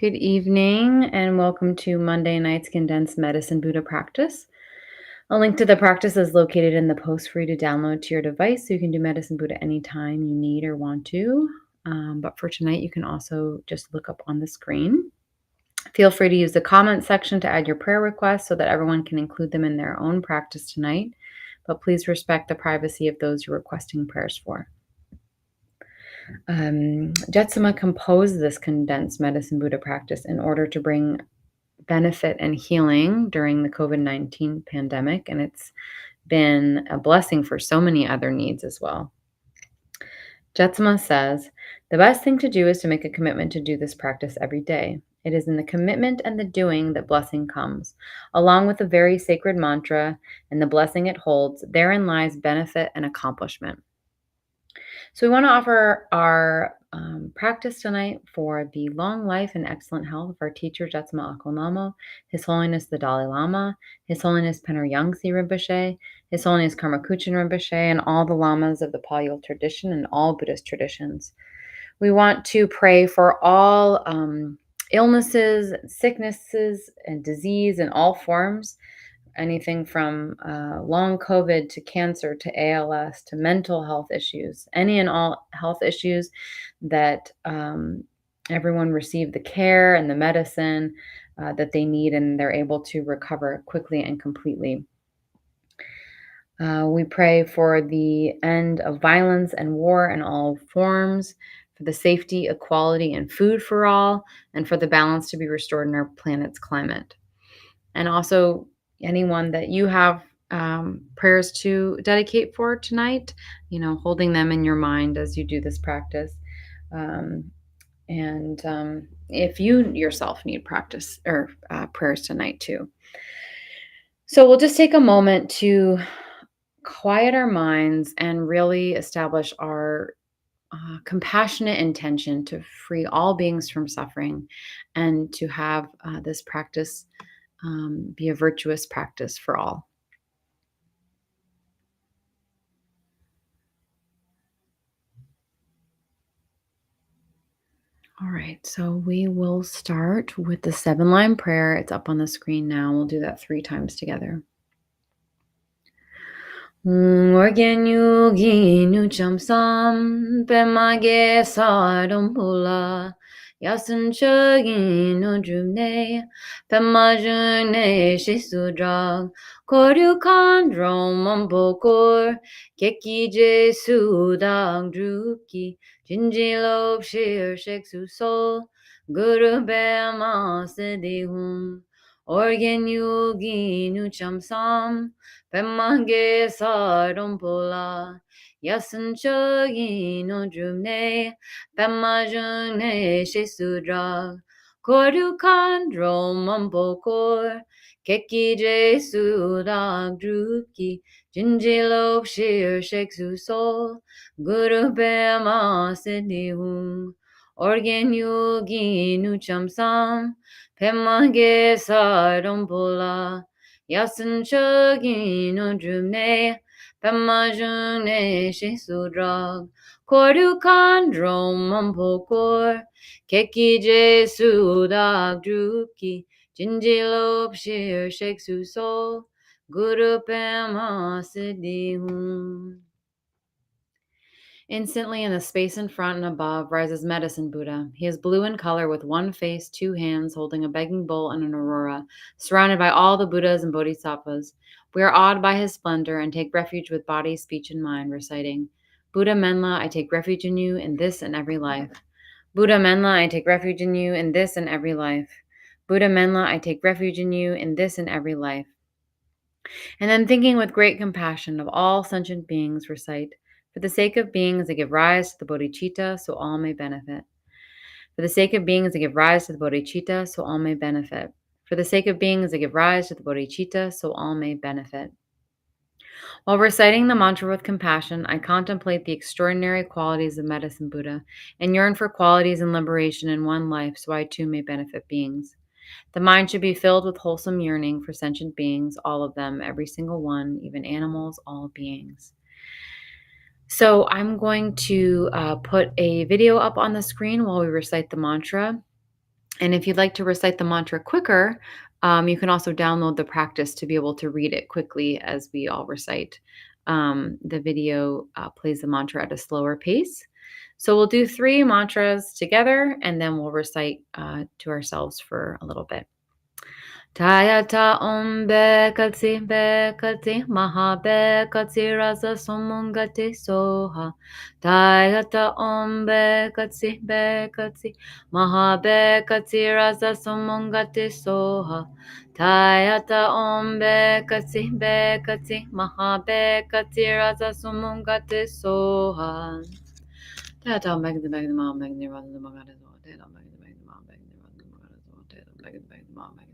Good evening and welcome to Monday night's Condensed Medicine Buddha practice. A link to the practice is located in the post for you to download to your device so you can do Medicine Buddha anytime you need or want to. But for tonight, you can also just look up on the screen. Feel free to use the comment section to add your prayer requests so that everyone can include them in their own practice tonight. But please respect the privacy of those you're requesting prayers for. Jetsama composed this condensed medicine Buddha practice in order to bring benefit and healing during the COVID-19 pandemic, and it's been a blessing for so many other needs as well. Jetsama says, the best thing to do is to make a commitment to do this practice every day. It is in the commitment and the doing that blessing comes. Along with the very sacred mantra and the blessing it holds, therein lies benefit and accomplishment. So we want to offer our practice tonight for the long life and excellent health of our teacher, Jetsama Akonamo, His Holiness the Dalai Lama, His Holiness Penor Yangtze Rinpoche, His Holiness Karma Kuchen Rinpoche, and all the lamas of the Palo tradition and all Buddhist traditions. We want to pray for all illnesses, sicknesses, and disease in all forms. Anything from long COVID to cancer to ALS to mental health issues, any and all health issues that everyone receive the care and the medicine that they need and they're able to recover quickly and completely. We pray for the end of violence and war in all forms, for the safety, equality, and food for all, and for the balance to be restored in our planet's climate. And also anyone that you have prayers to dedicate for tonight, holding them in your mind as you do this practice. And if you yourself need practice or prayers tonight too. So we'll just take a moment to quiet our minds and really establish our compassionate intention to free all beings from suffering and to have this practice be a virtuous practice for all. All right, so we will start with the 7-line prayer. It's up on the screen now. We'll do that 3 times together. Organ yugi nu chamsam pemage sarumpula yasun chagi no jumne pemajune shisudrag koryu kandro mambokor keki jesu dag druki jinjilo shir sheksu sol guru bema siddhihum organ yugi nu chamsam Pemage sarumpola, yasun chogi no drumne, pemajune shesudra, koru kandro mampokor, keki jesu dag druki, jinjilo shir sheksu sol, guru bema siddhihum, organ yogi nucham sam, pemage sarumpola, Yasun chogi no drumne, pemajune shisudrag, koru kandro mampokor, keki jesu dag druki, jinjilo shir sheksu sol, guru pema siddhihum. Instantly, in the space in front and above, rises Medicine Buddha. He is blue in color with one face, 2 hands, holding a begging bowl and an aurora, surrounded by all the Buddhas and Bodhisattvas. We are awed by his splendor and take refuge with body, speech, and mind, reciting, Buddha Menla, I take refuge in you in this and every life. Buddha Menla, I take refuge in you in this and every life. Buddha Menla, I take refuge in you in this and every life. And then thinking with great compassion of all sentient beings, recite, for the sake of beings that give rise to the bodhicitta, so all may benefit. For the sake of beings that give rise to the bodhicitta, so all may benefit. For the sake of beings that give rise to the bodhicitta, so all may benefit. While reciting the mantra with compassion, I contemplate the extraordinary qualities of Medicine Buddha and yearn for qualities and liberation in one life so I too may benefit beings. The mind should be filled with wholesome yearning for sentient beings, all of them, every single one, even animals, all beings. So I'm going to put a video up on the screen while we recite the mantra. And if you'd like to recite the mantra quicker, you can also download the practice to be able to read it quickly as we all recite. The video plays the mantra at a slower pace. So we'll do three mantras together and then we'll recite to ourselves for a little bit. Tayata om bekati maha bekati rasa somungati soha. Tayata om bekati maha bekati rasa somungati soha. Tayata om bekati maha bekati rasa somungati soha. Tayata om bekati maha bekati rasa somungati soha. Tayata om bekati maha bekati rasa somungati soha. Tayata om bekati maha bekati.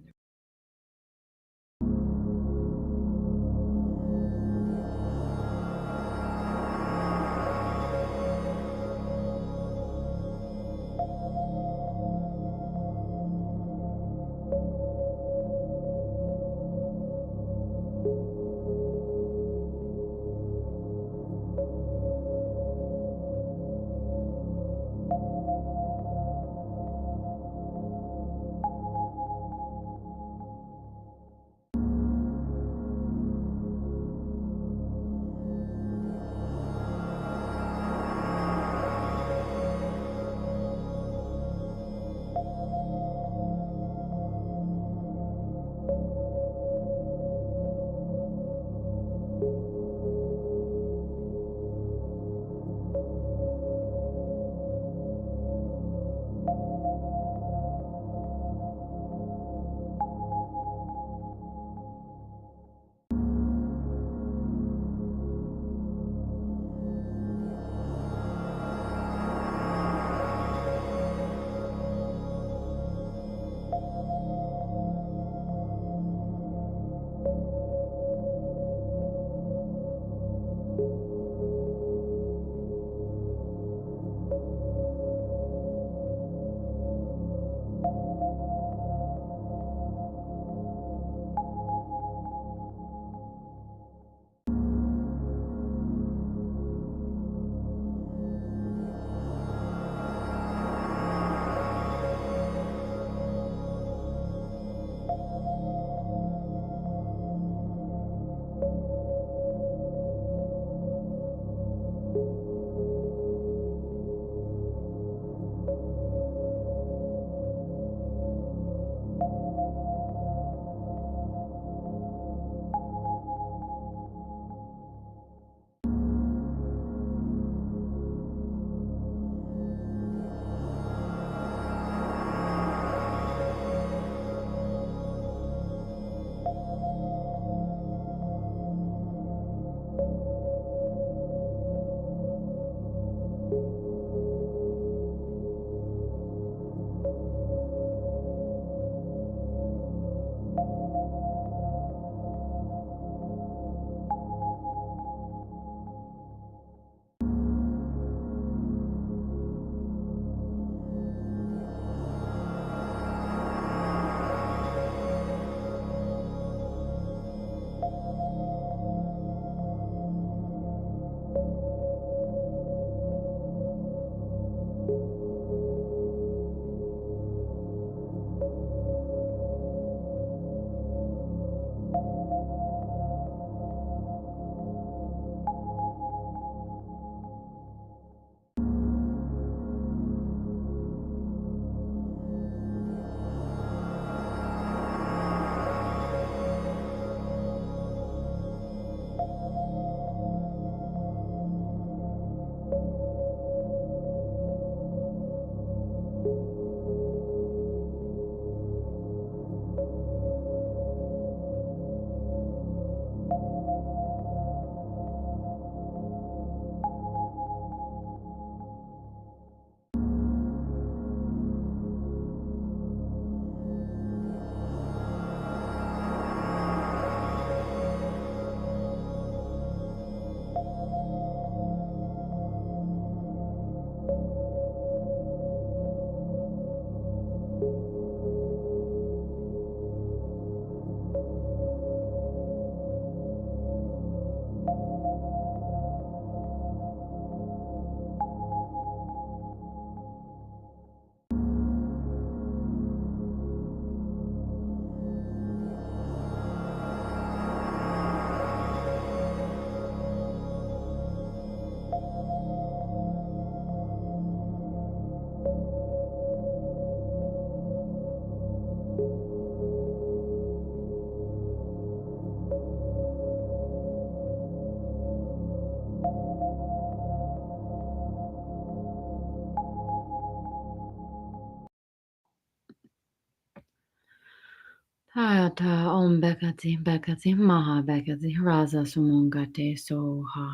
Ta Om Bekati Bekati Maha Bekati Raza Sumungate Soha.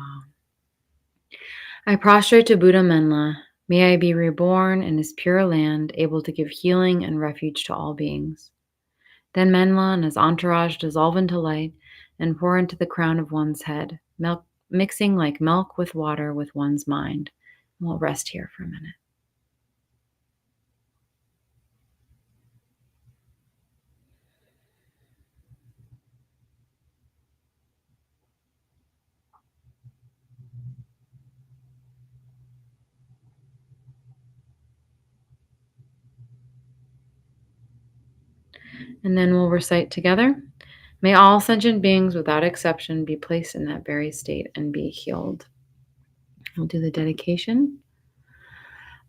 I prostrate to Buddha Menla. May I be reborn in his pure land, able to give healing and refuge to all beings. Then Menla and his entourage dissolve into light and pour into the crown of one's head, mixing like milk with water with one's mind. We'll rest here for a minute. And then we'll recite together. May all sentient beings without exception be placed in that very state and be healed. We'll do the dedication.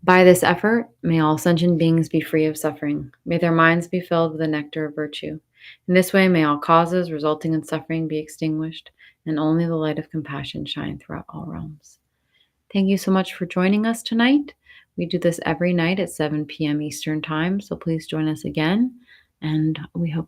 By this effort, may all sentient beings be free of suffering. May their minds be filled with the nectar of virtue. In this way, may all causes resulting in suffering be extinguished, and only the light of compassion shine throughout all realms. Thank you so much for joining us tonight. We do this every night at 7 p.m. Eastern Time, so please join us again, and we hope